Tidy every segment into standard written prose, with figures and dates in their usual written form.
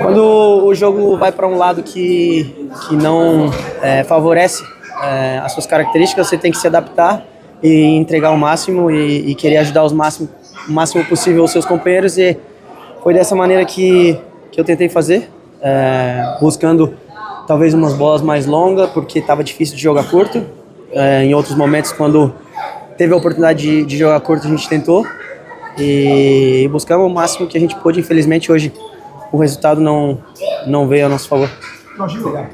Quando o jogo vai para um lado que não favorece as suas características, você tem que se adaptar e entregar o máximo e querer ajudar o máximo possível os seus companheiros, e foi dessa maneira que eu tentei fazer, buscando talvez umas bolas mais longas, porque estava difícil de jogar curto. Em outros momentos, quando teve a oportunidade de jogar curto, a gente tentou e buscamos o máximo que a gente pôde. Infelizmente, hoje o resultado não veio a nosso favor. Jorginho,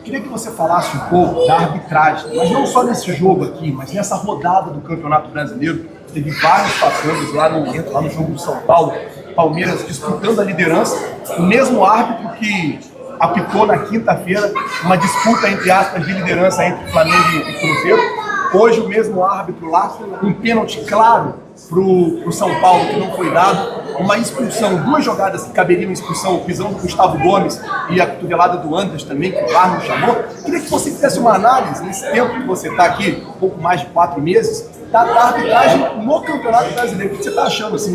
queria que você falasse um pouco da arbitragem, mas não só nesse jogo aqui, mas nessa rodada do Campeonato Brasileiro. Teve vários fatores lá no jogo do São Paulo, Palmeiras disputando a liderança, o mesmo árbitro que apitou na quinta-feira uma disputa, entre aspas, de liderança entre Flamengo e Cruzeiro. Hoje o mesmo árbitro lá, um pênalti claro pro São Paulo que não foi dado, uma expulsão, duas jogadas que caberiam expulsão, o pisão do Gustavo Gomes e a cotovelada do Anderson também, que o VAR não chamou. Queria que você fizesse uma análise, nesse tempo que você está aqui, um pouco mais de 4 meses, da arbitragem no Campeonato Brasileiro. O que você está achando assim,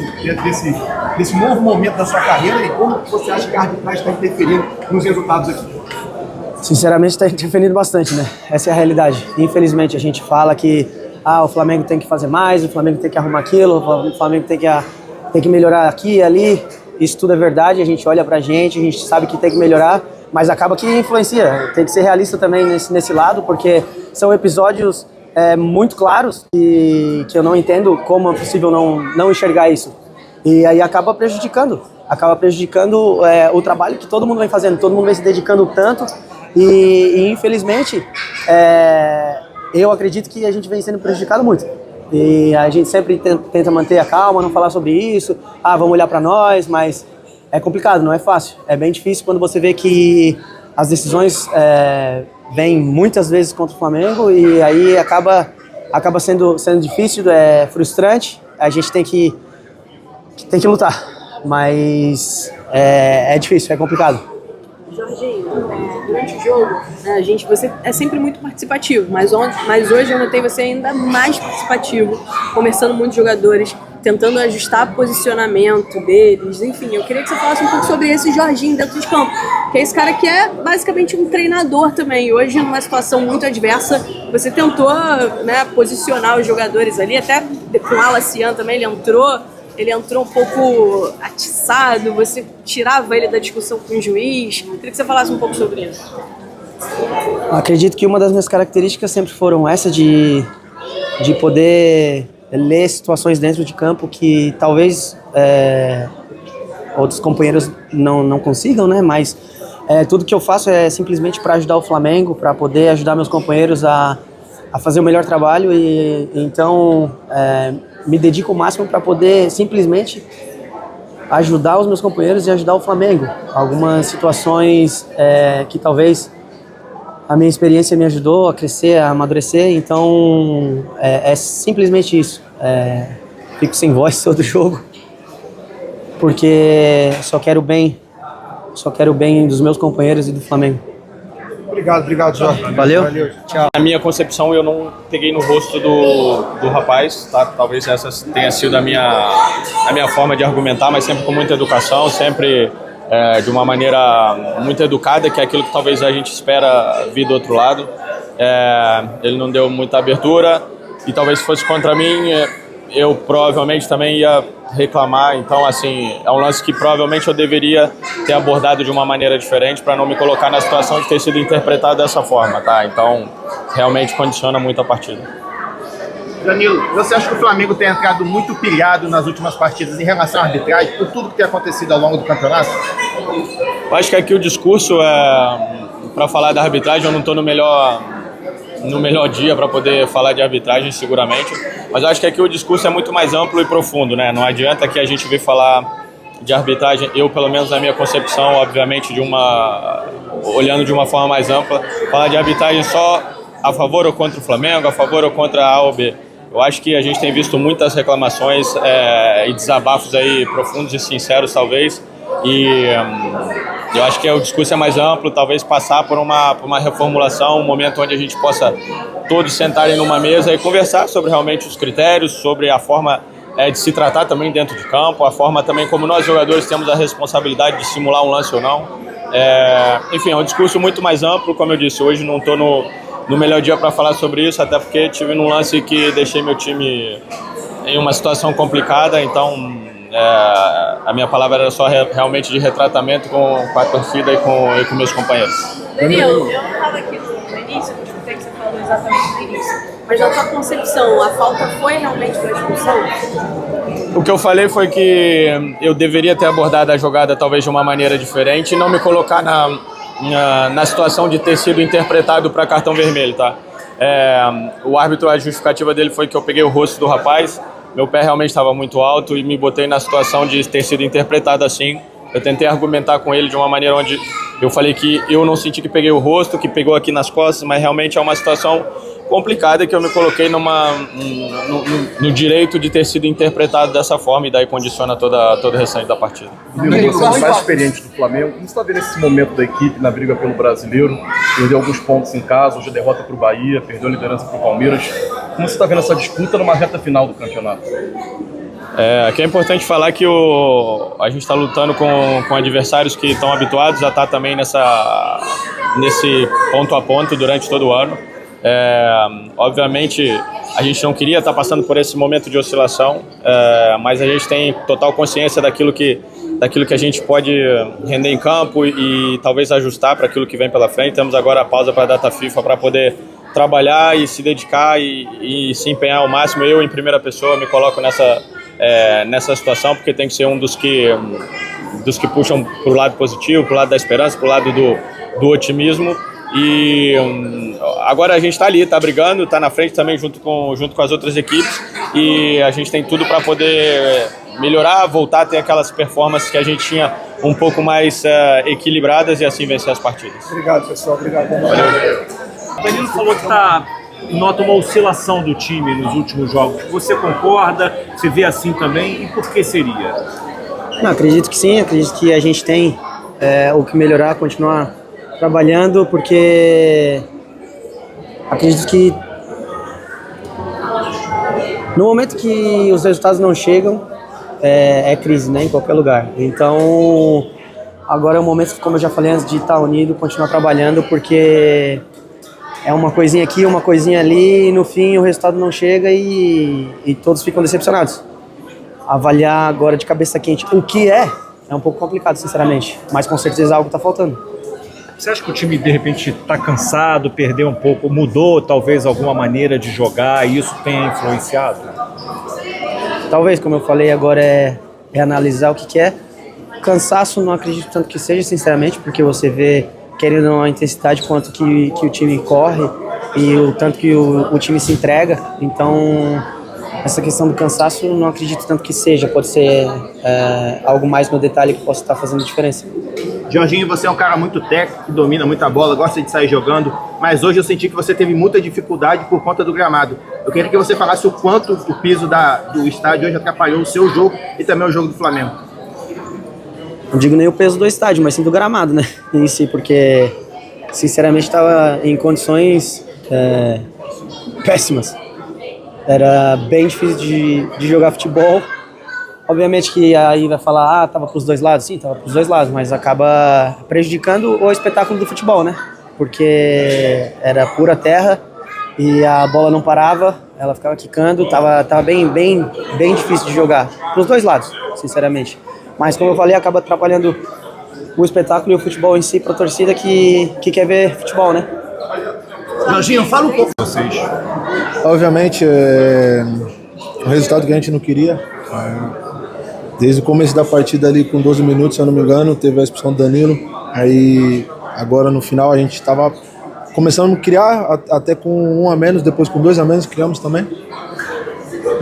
desse novo momento da sua carreira e como você acha que a arbitragem está interferindo nos resultados aqui? Sinceramente, está interferindo bastante, né? Essa é a realidade. Infelizmente, a gente fala que o Flamengo tem que fazer mais, o Flamengo tem que arrumar aquilo, o Flamengo tem que melhorar aqui e ali. Isso tudo é verdade, a gente olha pra gente, a gente sabe que tem que melhorar, mas acaba que influencia. Tem que ser realista também nesse lado, porque são episódios muito claros e que eu não entendo como é possível não enxergar isso. E aí acaba prejudicando o trabalho que todo mundo vem fazendo, todo mundo vem se dedicando tanto e infelizmente eu acredito que a gente vem sendo prejudicado muito. E a gente sempre tenta manter a calma, não falar sobre isso, vamos olhar para nós, mas é complicado, não é fácil. É bem difícil quando você vê que as decisões vêm muitas vezes contra o Flamengo e aí acaba sendo difícil, frustrante. A gente tem que lutar, mas é difícil, é complicado. Jorginho, durante o jogo, você é sempre muito participativo, mas hoje eu notei você ainda mais participativo, conversando com muitos jogadores, tentando ajustar posicionamento deles, enfim, eu queria que você falasse um pouco sobre esse Jorginho dentro de campo, que é esse cara que é basicamente um treinador também. Hoje, numa situação muito adversa, você tentou posicionar os jogadores ali, até com o Alacian também, ele entrou um pouco atiçado, você tirava ele da discussão com o juiz. Queria que você falasse um pouco sobre isso. Acredito que uma das minhas características sempre foram essa de poder ler situações dentro de campo que talvez outros companheiros não consigam, né? Mas tudo que eu faço é simplesmente para ajudar o Flamengo, para poder ajudar meus companheiros a fazer o melhor trabalho e então me dedico o máximo para poder simplesmente ajudar os meus companheiros e ajudar o Flamengo. Algumas situações que talvez a minha experiência me ajudou a crescer, a amadurecer, então é simplesmente isso. Fico sem voz todo jogo, porque só quero o bem dos meus companheiros e do Flamengo. Obrigado, Jorge. Valeu. Tchau. Na minha concepção, eu não peguei no rosto do rapaz, tá? Talvez essa tenha sido a minha forma de argumentar, mas sempre com muita educação, sempre de uma maneira muito educada, que é aquilo que talvez a gente espera vir do outro lado. Ele não deu muita abertura e talvez se fosse contra mim, eu provavelmente também ia reclamar. Então, assim, é um lance que provavelmente eu deveria ter abordado de uma maneira diferente para não me colocar na situação de ter sido interpretado dessa forma, tá? Então, realmente condiciona muito a partida. Danilo, você acha que o Flamengo tem entrado muito pilhado nas últimas partidas em relação à arbitragem, por tudo que tem acontecido ao longo do campeonato? Eu acho que aqui o discurso para falar da arbitragem, eu não estou no melhor dia para poder falar de arbitragem, seguramente, mas eu acho que aqui o discurso é muito mais amplo e profundo, né? Não adianta que a gente vir falar de arbitragem, eu, pelo menos na minha concepção, obviamente, olhando de uma forma mais ampla, falar de arbitragem só a favor ou contra o Flamengo, a favor ou contra A ou B. Eu acho que a gente tem visto muitas reclamações e desabafos aí profundos e sinceros, talvez, e eu acho que o discurso é mais amplo, talvez passar por uma reformulação, um momento onde a gente possa todos sentarem numa mesa e conversar sobre realmente os critérios, sobre a forma de se tratar também dentro de campo, a forma também como nós jogadores temos a responsabilidade de simular um lance ou não. Enfim, é um discurso muito mais amplo, como eu disse, hoje não estou no melhor dia para falar sobre isso, até porque tive num lance que deixei meu time em uma situação complicada, então a minha palavra era só realmente de retratamento com a torcida e com meus companheiros. Daniel, eu não estava aqui no início, não escutei que você falou exatamente no início, mas na sua concepção, a falta foi realmente uma expulsão? O que eu falei foi que eu deveria ter abordado a jogada talvez de uma maneira diferente e não me colocar na situação de ter sido interpretado para cartão vermelho, tá? O árbitro, a justificativa dele foi que eu peguei o rosto do rapaz, meu pé realmente estava muito alto e me botei na situação de ter sido interpretado assim. Eu tentei argumentar com ele de uma maneira onde eu falei que eu não senti que peguei o rosto, que pegou aqui nas costas, mas realmente é uma situação complicada que eu me coloquei no direito de ter sido interpretado dessa forma e daí condiciona todo o restante da partida. Você é o mais experiente do Flamengo. Como você está vendo esse momento da equipe na briga pelo Brasileiro? Perdeu alguns pontos em casa, hoje a derrota para o Bahia, perdeu a liderança para o Palmeiras. Como você está vendo essa disputa numa reta final do campeonato? Aqui é importante falar que a gente está lutando com adversários que estão habituados a estar também nesse ponto a ponto durante todo o ano. Obviamente a gente não queria estar passando por esse momento de oscilação, mas a gente tem total consciência daquilo que a gente pode render em campo e talvez ajustar para aquilo que vem pela frente. Temos agora a pausa para a data FIFA para poder trabalhar e se dedicar e se empenhar ao máximo. Eu, em primeira pessoa, me coloco nessa situação porque tem que ser um dos que puxam para o lado positivo, para o lado da esperança, para o lado do otimismo. E agora a gente está ali, está brigando, está na frente também junto com as outras equipes e a gente tem tudo para poder melhorar, voltar a ter aquelas performances que a gente tinha um pouco mais equilibradas e assim vencer as partidas. Obrigado, pessoal. Obrigado. Valeu. O Danilo falou que nota uma oscilação do time nos últimos jogos. Você concorda? Você vê assim também? E por que seria? Não, acredito que sim, acredito que a gente tem o que melhorar, continuar trabalhando, porque acredito que no momento que os resultados não chegam, é crise, né, em qualquer lugar. Então, agora é o momento, como eu já falei antes, de estar unido, continuar trabalhando, porque é uma coisinha aqui, uma coisinha ali, e no fim o resultado não chega e todos ficam decepcionados. Avaliar agora de cabeça quente o que é um pouco complicado, sinceramente, mas com certeza algo está faltando. Você acha que o time, de repente, está cansado, perdeu um pouco, mudou talvez alguma maneira de jogar e isso tenha influenciado? Talvez, como eu falei, agora é analisar o que é. Cansaço não acredito tanto que seja, sinceramente, porque você vê, querendo ou não, a intensidade quanto que o time corre e o tanto que o time se entrega. Então, essa questão do cansaço não acredito tanto que seja. Pode ser algo mais no detalhe que possa estar fazendo diferença. Jorginho, você é um cara muito técnico, que domina muita bola, gosta de sair jogando, mas hoje eu senti que você teve muita dificuldade por conta do gramado. Eu queria que você falasse o quanto o piso do estádio hoje atrapalhou o seu jogo e também o jogo do Flamengo. Não digo nem o peso do estádio, mas sim do gramado, né? Em si, porque sinceramente estava em condições péssimas. Era bem difícil de jogar futebol. Obviamente que aí vai falar, tava pros dois lados. Sim, tava pros dois lados, mas acaba prejudicando o espetáculo do futebol, né? Porque era pura terra e a bola não parava, ela ficava quicando, tava bem difícil de jogar. Pros dois lados, sinceramente. Mas como eu falei, acaba atrapalhando o espetáculo e o futebol em si pra torcida que quer ver futebol, né? Jorginho, fala um pouco. Vocês. Obviamente, o resultado que a gente não queria. Desde o começo da partida ali, com 12 minutos, se eu não me engano, teve a expulsão do Danilo. Aí, agora no final, a gente estava começando a criar, até com um a menos, depois com 2 a menos, criamos também.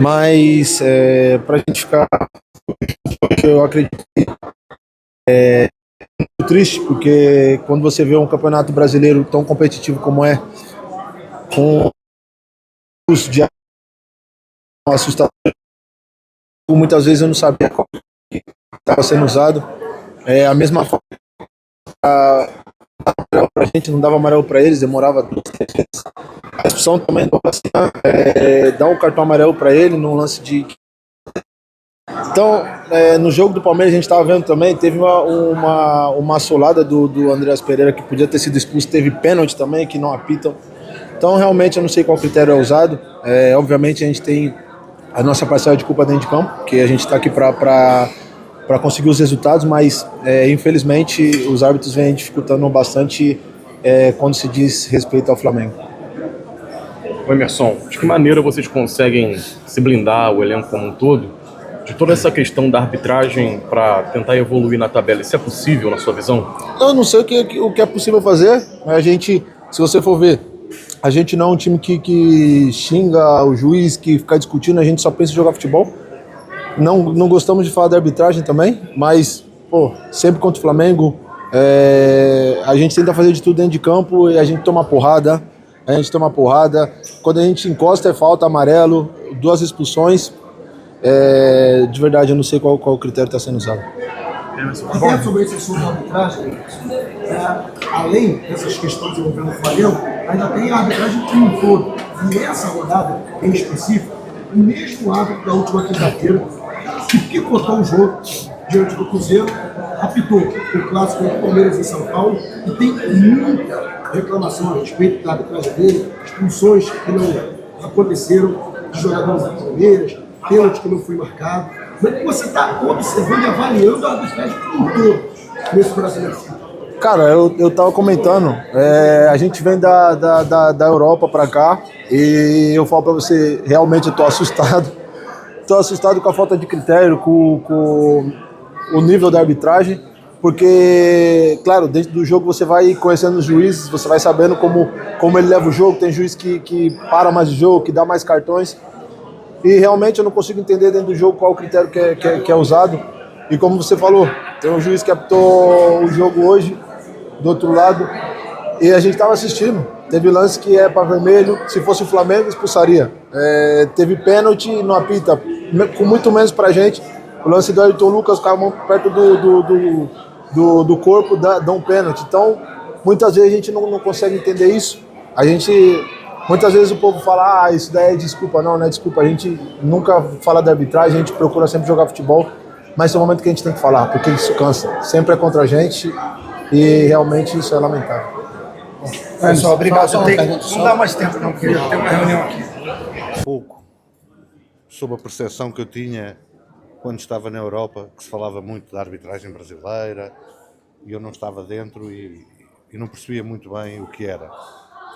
Mas, pra gente ficar... Eu acredito que é muito triste, porque quando você vê um campeonato brasileiro tão competitivo como é, com os de assustador, muitas vezes eu não sabia qual que estava sendo usado. A mesma forma, a gente não dava amarelo para eles, demorava 2, 3 vezes. A expulsão também dá um cartão amarelo para ele num lance de Então, no jogo do Palmeiras a gente estava vendo também, teve uma assolada do Andreas Pereira que podia ter sido expulso, teve pênalti também que não apitam. Então realmente eu não sei qual critério é usado. Obviamente a gente tem a nossa parcela de culpa dentro de campo, que a gente está aqui para conseguir os resultados, mas infelizmente os árbitros vêm dificultando bastante quando se diz respeito ao Flamengo. Ô Emerson, de que maneira vocês conseguem se blindar, o elenco como um todo, de toda essa questão da arbitragem para tentar evoluir na tabela? Isso é possível na sua visão? Eu não sei o que é possível fazer. A gente, se você for ver, a gente não é um time que xinga o juiz, que fica discutindo, a gente só pensa em jogar futebol. Não gostamos de falar da arbitragem também, mas sempre contra o Flamengo, a gente tenta fazer de tudo dentro de campo e a gente toma porrada. Quando a gente encosta é falta, amarelo, 2 expulsões. De verdade, eu não sei qual o critério está sendo usado. Até sobre esse assunto da arbitragem, além dessas questões envolvendo o Flamengo, ainda tem a arbitragem como um todo. E nessa rodada, em específico, o mesmo árbitro da última quinta-feira, que picotou o jogo diante do Cruzeiro, apitou o clássico entre Palmeiras e São Paulo, e tem muita reclamação a respeito da arbitragem dele, expulsões que não aconteceram de jogadores do Palmeiras, pênalti que não foi marcado. Como é que você está observando e avaliando a arbitragem como um todo nesse brasileiro? Cara, eu tava comentando, a gente vem da Europa pra cá e eu falo pra você, realmente eu tô assustado. Tô assustado com a falta de critério, com o nível da arbitragem, porque, claro, dentro do jogo você vai conhecendo os juízes, você vai sabendo como ele leva o jogo, tem juiz que para mais o jogo, que dá mais cartões, e realmente eu não consigo entender dentro do jogo qual o critério que é usado. E como você falou, tem um juiz que apitou o jogo hoje, do outro lado, e a gente estava assistindo. Teve lance que é para vermelho, se fosse o Flamengo expulsaria. Teve pênalti, não apita, com muito menos pra gente. O lance do Ayrton Lucas com a mão perto do corpo dá um pênalti. Então, muitas vezes a gente não consegue entender isso. Muitas vezes o povo fala, isso daí é desculpa. Não é desculpa. A gente nunca fala da arbitragem, a gente procura sempre jogar futebol, mas tem um momento que a gente tem que falar, porque isso cansa. Sempre é contra a gente e realmente isso é lamentável. Pessoal, obrigado. Não dá mais tempo, não, porque eu tenho uma reunião aqui. Pouco sobre a percepção que eu tinha quando estava na Europa, que se falava muito da arbitragem brasileira, e eu não estava dentro e não percebia muito bem o que era.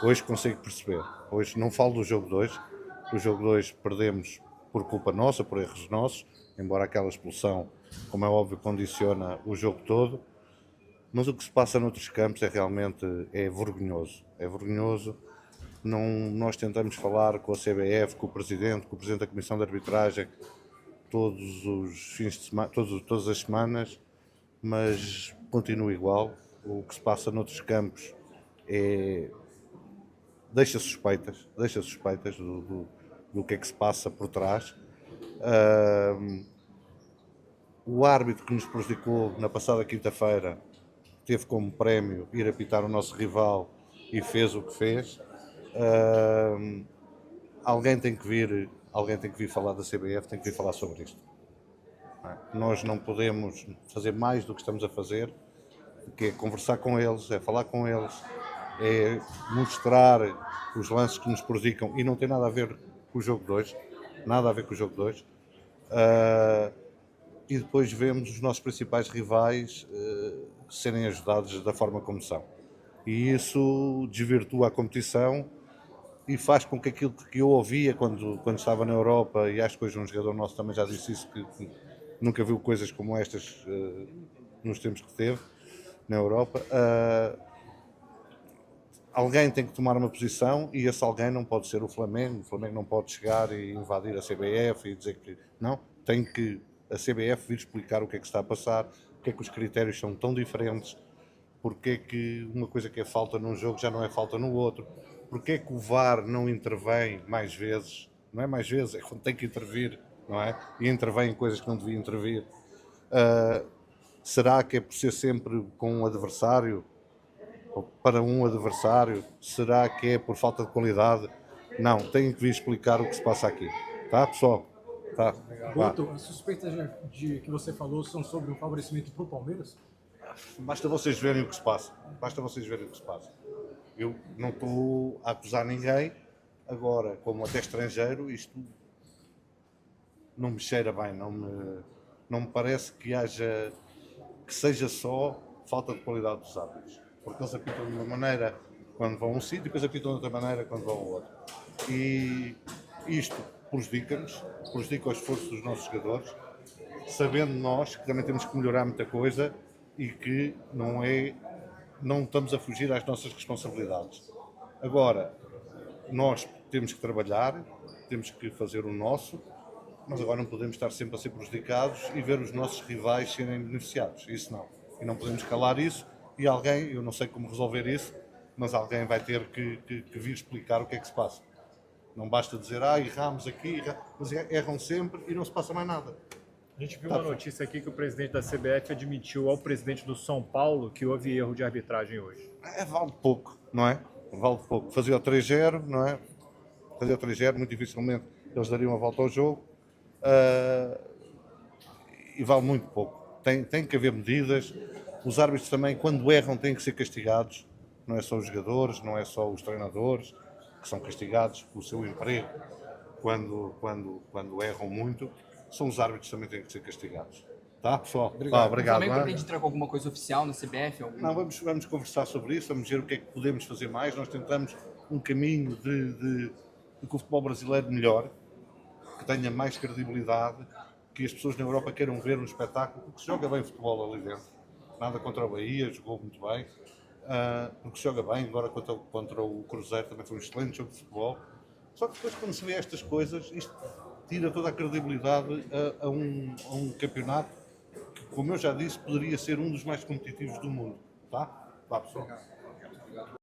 Hoje consigo perceber. Hoje não falo do jogo 2. O jogo 2 perdemos por culpa nossa, por erros nossos, embora aquela expulsão, como é óbvio, condiciona o jogo todo. Mas o que se passa noutros campos realmente vergonhoso. É vergonhoso. Nós tentamos falar com a CBF, com o Presidente da Comissão de Arbitragem, todos os fins de semana, todas as semanas, mas continua igual. O que se passa noutros campos deixa suspeitas do que é que se passa por trás. O árbitro que nos prejudicou na passada quinta-feira teve como prémio ir apitar o nosso rival e fez o que fez. Alguém tem que vir falar da CBF, tem que vir falar sobre isto. Nós não podemos fazer mais do que estamos a fazer, que é conversar com eles, é falar com eles, é mostrar os lances que nos prejudicam, e não tem nada a ver com o jogo 2, e depois vemos os nossos principais rivais serem ajudados da forma como são. E isso desvirtua a competição e faz com que aquilo que eu ouvia quando estava na Europa, e acho que hoje um jogador nosso também já disse isso, que nunca viu coisas como estas nos tempos que teve na Europa, alguém tem que tomar uma posição, e esse alguém não pode ser o Flamengo não pode chegar e invadir a CBF e dizer que não, tem que a CBF vir explicar o que é que está a passar, porque é que os critérios são tão diferentes, porque é que uma coisa que é falta num jogo já não é falta no outro, porque é que o VAR não intervém mais vezes, não é mais vezes, é quando tem que intervir, não é? E intervém em coisas que não devia intervir. Será que é por ser sempre com um adversário, ou para um adversário? Será que é por falta de qualidade? Não, tem que vir explicar o que se passa aqui, tá, pessoal? Tá? Vá. Guto, as suspeitas de que você falou são sobre um favorecimento para o Palmeiras? Basta vocês verem o que se passa. Basta vocês verem o que se passa. Eu não estou a acusar ninguém. Agora, como até estrangeiro, isto não me cheira bem. Não me parece que seja só falta de qualidade dos árbitros. Porque eles apitam de uma maneira quando vão a um sítio e depois apitam de outra maneira quando vão ao outro. E isto prejudica-nos, prejudica o esforço dos nossos jogadores, sabendo nós que também temos que melhorar muita coisa e que não estamos a fugir às nossas responsabilidades. Agora, nós temos que trabalhar, temos que fazer o nosso, mas agora não podemos estar sempre a ser prejudicados e ver os nossos rivais serem beneficiados. Isso não. E não podemos calar isso e alguém, eu não sei como resolver isso, mas alguém vai ter que vir explicar o que é que se passa. Não basta dizer, erramos aqui, mas erram sempre e não se passa mais nada. A gente viu uma notícia aqui que o presidente da CBF admitiu ao presidente do São Paulo que houve erro de arbitragem hoje. Vale pouco, não é? Vale pouco. Fazia o 3-0, não é? Fazia o 3-0, muito dificilmente eles dariam a volta ao jogo. E vale muito pouco. Tem que haver medidas. Os árbitros também, quando erram, têm que ser castigados. Não é só os jogadores, não é só os treinadores que são castigados pelo seu emprego quando erram muito. São os árbitros que também têm que ser castigados. Tá, pessoal? Obrigado. Obrigado. O Flamengo pretende entrar com alguma coisa oficial na CBF? Não, vamos conversar sobre isso, vamos ver o que é que podemos fazer mais. Nós tentamos um caminho de que o futebol brasileiro melhore, que tenha mais credibilidade, que as pessoas na Europa queiram ver um espetáculo, porque se joga bem futebol ali dentro. Nada contra o Bahia, jogou muito bem, porque se joga bem, agora contra o Cruzeiro também foi um excelente jogo de futebol. Só que depois, quando se vê estas coisas, isto tira toda a credibilidade a um campeonato que, como eu já disse, poderia ser um dos mais competitivos do mundo. Tá? Vá, pessoal.